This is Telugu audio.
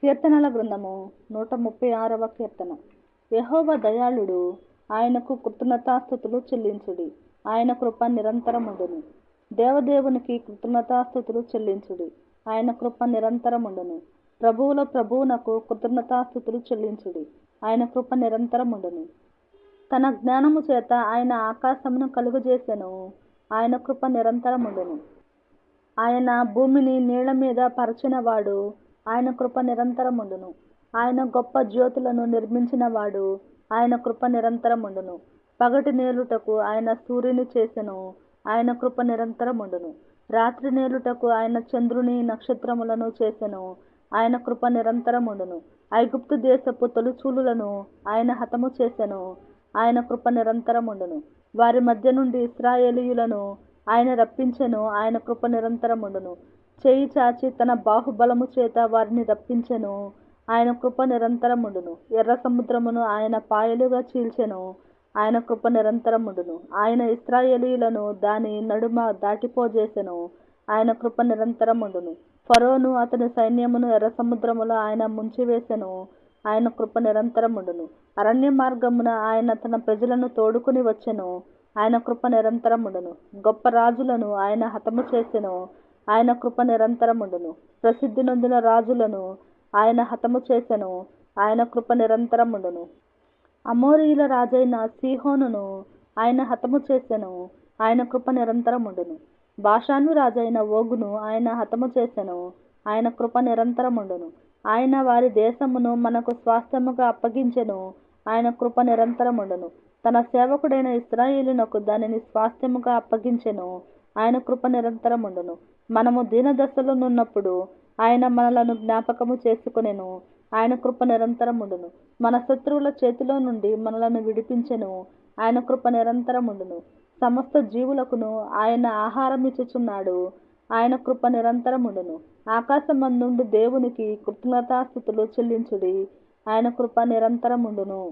కీర్తనల గ్రంథము 136వ కీర్తన. యెహోవా దయాళుడు, ఆయనకు కృతజ్ఞతాస్తుతులు చెల్లించుడి. ఆయన కృప నిరంతరముండును. దేవదేవునికి కృతజ్ఞతాస్తుతులు చెల్లించుడి. ఆయన కృప నిరంతరముండును. ప్రభువుల ప్రభువునకు కృతజ్ఞతాస్తుతులు చెల్లించుడి. ఆయన కృప నిరంతరముండును. తన జ్ఞానము చేత ఆయన ఆకాశమును కలుగజేసెను. ఆయన కృప నిరంతరముండును. ఆయన భూమిని నీళ్ల మీద పరచినవాడు. ఆయన కృప నిరంతరముండును. ఆయన గొప్ప జ్యోతులను నిర్మించినవాడు. ఆయన కృప నిరంతరముండును. పగటి నేలుటకు ఆయన సూర్యుని చేసెను. ఆయన కృప నిరంతరముండును. రాత్రి నేలుటకు ఆయన చంద్రుని నక్షత్రములను చేసెను. ఆయన కృప నిరంతరముండును. ఐగుప్తు దేశపు తొలిచూలులను ఆయన హతము చేసెను. ఆయన కృప నిరంతరముండును. వారి మధ్య నుండి ఇశ్రాయేలీయులను ఆయన రప్పించెను. ఆయన కృప నిరంతరముండును. చేయి చాచి తన బాహుబలము చేత వారిని రప్పించెను. ఆయన కృప నిరంతరముండును. ఎర్ర సముద్రమును ఆయన పాయలుగా చీల్చెను. ఆయన కృప నిరంతరముండును. ఆయన ఇశ్రాయేలీయులను దాని నడుమ దాటిపోజేసెను. ఆయన కృప నిరంతరముండును. ఫరోను అతని సైన్యమును ఎర్ర సముద్రములో ఆయన ముంచివేసెను. ఆయన కృప నిరంతరముండును. అరణ్య మార్గమున ఆయన తన ప్రజలను తోడుకుని వచ్చెను. ఆయన కృప నిరంతరముండును. గొప్ప రాజులను ఆయన హతము చేసెను. ఆయన కృప నిరంతరముండును. ప్రసిద్ధి నొందిన రాజులను ఆయన హతము చేసెను. ఆయన కృప నిరంతరముండును. అమోరీయుల రాజైన సీహోనును ఆయన హతము చేసెను. ఆయన కృప నిరంతరముండును. బాషాను రాజైన ఓగును ఆయన హతము చేసెను. ఆయన కృప నిరంతరముండును. ఆయన వారి దేశమును మనకు స్వాస్థ్యముగా అప్పగించెను. ఆయన కృప నిరంతరముండును. తన సేవకుడైన ఇశ్రాయేలునకు దానిని స్వాస్థ్యముగా అప్పగించెను. ఆయన కృప నిరంతరముండును. మనము దీనదశలో నున్నప్పుడు ఆయన మనలను జ్ఞాపకము చేసుకొనెను. ఆయన కృప నిరంతరముండును. మన శత్రువుల చేతిలో నుండి మనలను విడిపించెను. ఆయన కృప నిరంతరముండును. సమస్త జీవులకును ఆయన ఆహారమిచ్చుచున్నాడు. ఆయన కృప నిరంతరముండును. ఆకాశమందుండు దేవునికి కృతజ్ఞతాస్తుతులు చెల్లించుడి. ఆయన కృప నిరంతరముండును.